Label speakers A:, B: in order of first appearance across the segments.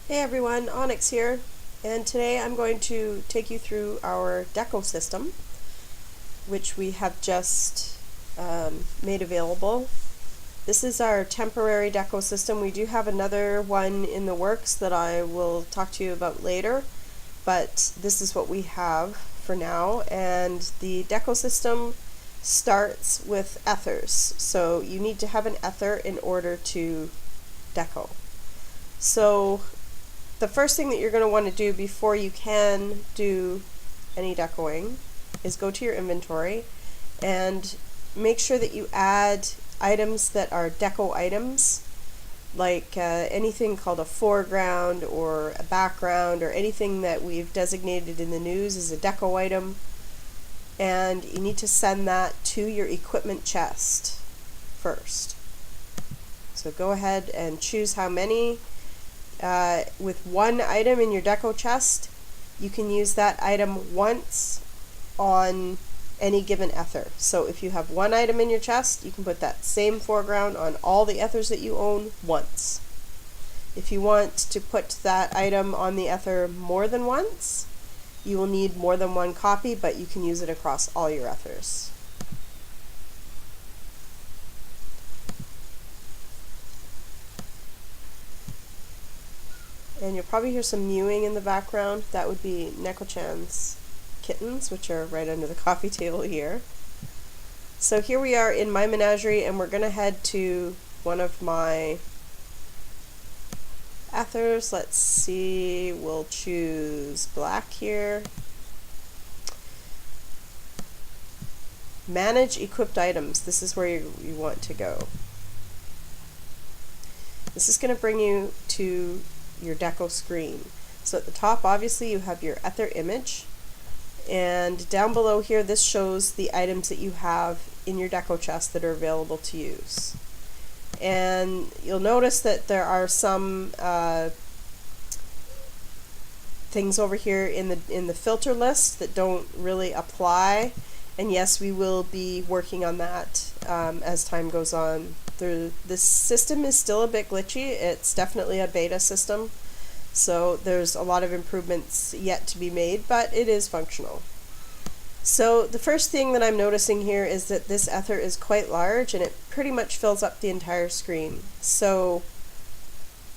A: Hey everyone, Onyx here, and today I'm going to take you through our deco system, which we have just made available. This is our temporary deco system. We do have another one in the works that I will talk to you about later, but this is what we have for now, and the deco system starts with ethers. So you need to have an ether in order to deco. So the first thing that you're going to want to do before you can do any decoing is go to your inventory and make sure that you add items that are deco items, like anything called a foreground or a background or anything that we've designated in the news as a deco item, and you need to send that to your equipment chest first. So go ahead and choose how many. With one item in your deco chest, you can use that item once on any given ether. So if you have one item in your chest, you can put that same foreground on all the ethers that you own once. If you want to put that item on the ether more than once, you will need more than one copy, but you can use it across all your ethers. And you'll probably hear some mewing in the background. That would be Neko-chan's kittens, which are right under the coffee table here. So here we are in my menagerie, and we're going to head to one of my ethers. Let's see, we'll choose black here. Manage equipped items. This is where you want to go. This is going to bring you to your deco screen. So at the top, obviously, you have your ether image, and down below here, this shows the items that you have in your deco chest that are available to use. And you'll notice that there are some things over here in the filter list that don't really apply, and yes, we will be working on that as time goes on. This system is still a bit glitchy. It's definitely a beta system, so there's a lot of improvements yet to be made, but it is functional. So the first thing that I'm noticing here is that this ether is quite large, and it pretty much fills up the entire screen. So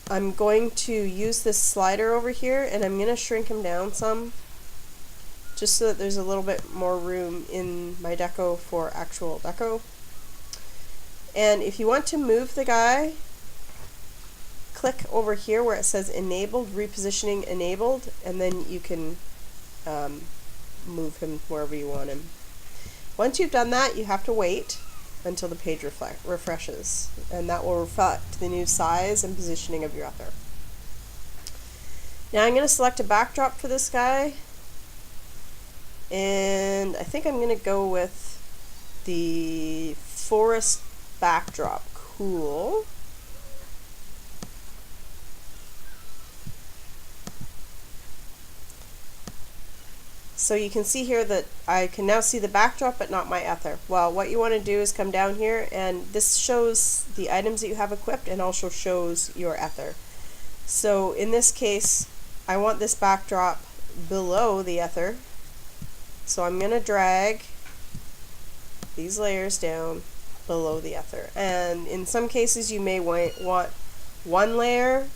A: I'm going to use this slider over here, and I'm going to shrink him down some, just so that there's a little bit more room in my deco for actual deco. And if you want to move the guy, click over here where it says enabled, repositioning enabled, and then you can move him wherever you want him. Once you've done that, you have to wait until the page refreshes, and that will reflect the new size and positioning of your ether. Now I'm going to select a backdrop for this guy, and I think I'm going to go with the forest backdrop. Cool. So you can see here that I can now see the backdrop but not my ether. Well, what you want to do is come down here, and this shows the items that you have equipped and also shows your ether. So in this case, I want this backdrop below the ether, so I'm going to drag these layers down below the ether. And in some cases you may want one layer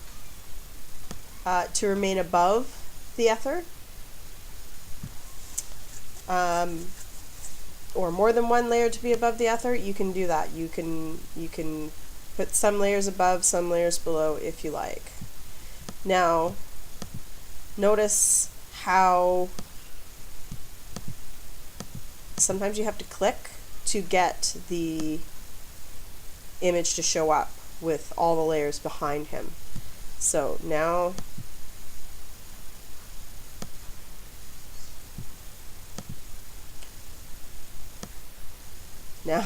A: to remain above the ether, or more than one layer to be above the ether. You can do that. You can put some layers above, some layers below if you like. Now notice how sometimes you have to click to get the image to show up with all the layers behind him. So now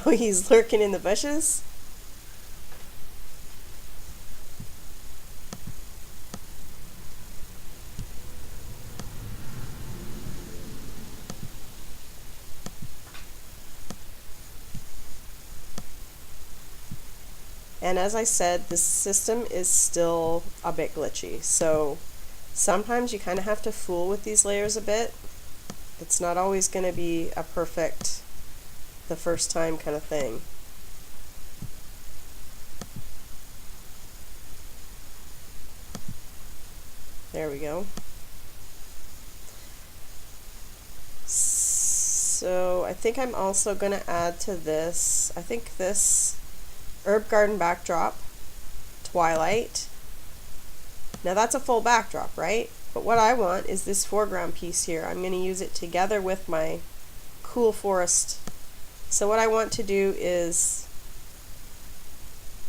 A: he's lurking in the bushes. And as I said, this system is still a bit glitchy, so sometimes you kind of have to fool with these layers a bit. It's not always going to be a perfect, the first time kind of thing. There we go. So I think I'm also going to add to this, I think this Herb Garden backdrop, Twilight. Now that's a full backdrop, right? But what I want is this foreground piece here. I'm going to use it together with my cool forest. So what I want to do is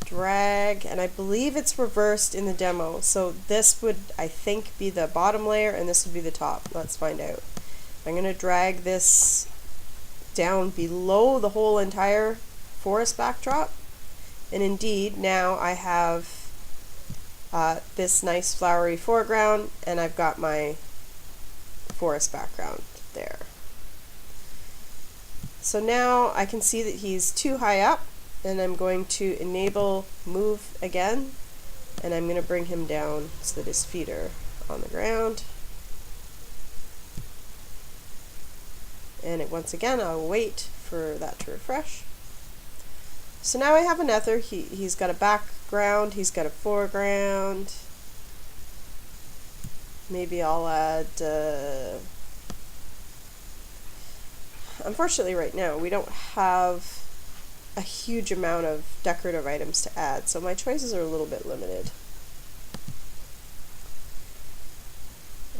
A: drag, and I believe it's reversed in the demo. So this would, I think, be the bottom layer and this would be the top. Let's find out. I'm going to drag this down below the whole entire forest backdrop. And indeed, now I have this nice flowery foreground, and I've got my forest background there. So now I can see that he's too high up, and I'm going to enable move again, and I'm going to bring him down so that his feet are on the ground. And once again, I'll wait for that to refresh. So now I have another, he's got a background, he's got a foreground. Maybe I'll add, unfortunately right now we don't have a huge amount of decorative items to add, so my choices are a little bit limited.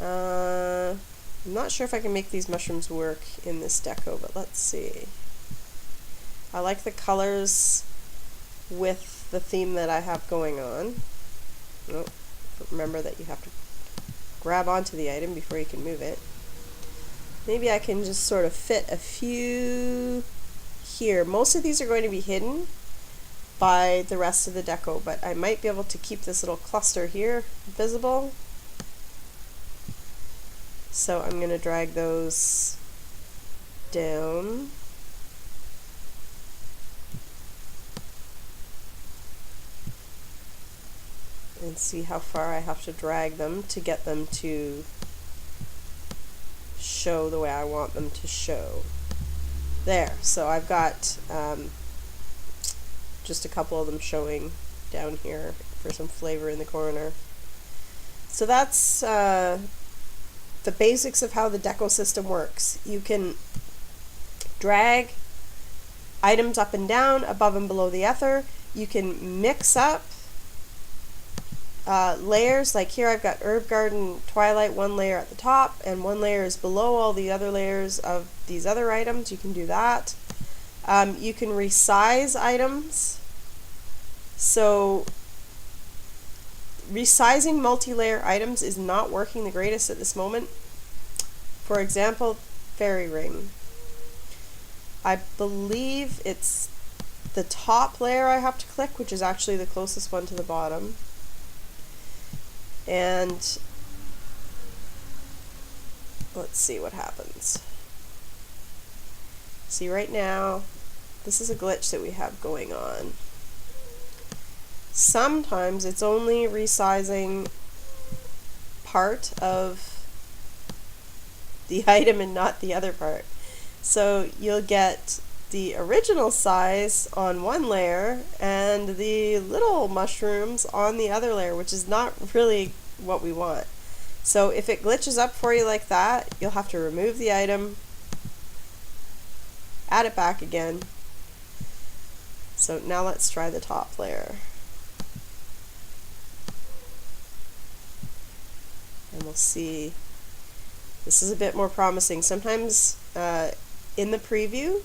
A: I'm not sure if I can make these mushrooms work in this deco, but let's see. I like the colors with the theme that I have going on. Oh, remember that you have to grab onto the item before you can move it. Maybe I can just sort of fit a few here. Most of these are going to be hidden by the rest of the deco, but I might be able to keep this little cluster here visible. So I'm going to drag those down. And see how far I have to drag them to get them to show the way I want them to show. There, so I've got just a couple of them showing down here for some flavor in the corner. So that's the basics of how the deco system works. You can drag items up and down, above and below the other. You can mix up layers, like here I've got Herb Garden Twilight, one layer at the top and one layer is below all the other layers of these other items. You can do that. You can resize items. So resizing multi-layer items is not working the greatest at this moment. For example, fairy ring. I believe it's the top layer I have to click, which is actually the closest one to the bottom. And let's see what happens. See, right now, this is a glitch that we have going on. Sometimes it's only resizing part of the item and not the other part. So you'll get the original size on one layer and the little mushrooms on the other layer, which is not really what we want. So if it glitches up for you like that, you'll have to remove the item, add it back again. So now let's try the top layer. And we'll see. This is a bit more promising. Sometimes in the preview,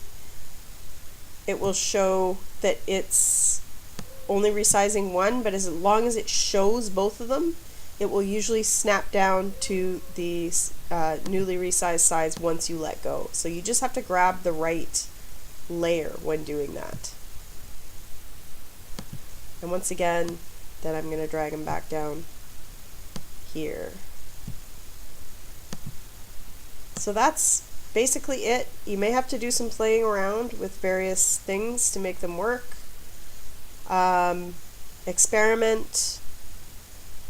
A: it will show that it's only resizing one, but as long as it shows both of them, it will usually snap down to the newly resized size once you let go. So you just have to grab the right layer when doing that. And once again, then I'm going to drag them back down here. So that's basically it. You may have to do some playing around with various things to make them work. experiment,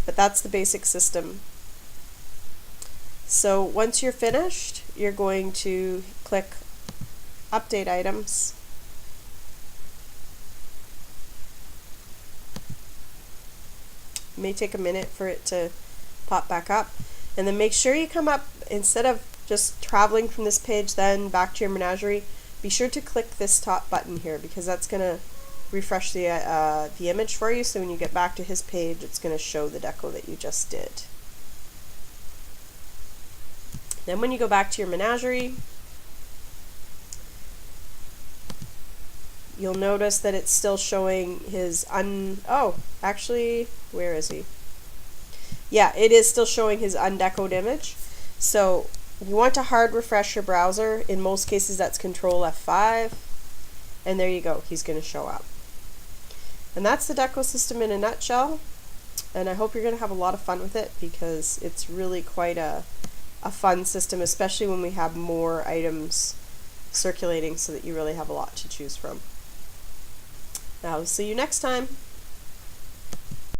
A: but that's the basic system. So once you're finished, you're going to click Update Items. It may take a minute for it to pop back up. And then make sure you come up, instead of just traveling from this page then back to your menagerie, be sure to click this top button here, because that's going to refresh the image for you, so when you get back to his page it's going to show the deco that you just did. Then when you go back to your menagerie, you'll notice that it's still showing his actually, where is he? Yeah, it is still showing his undecoed image. So you want to hard refresh your browser. In most cases that's Control F5, and there you go, he's going to show up. And that's the deco system in a nutshell, and I hope you're going to have a lot of fun with it, because it's really quite a fun system, especially when we have more items circulating, so that you really have a lot to choose from. I'll see you next time.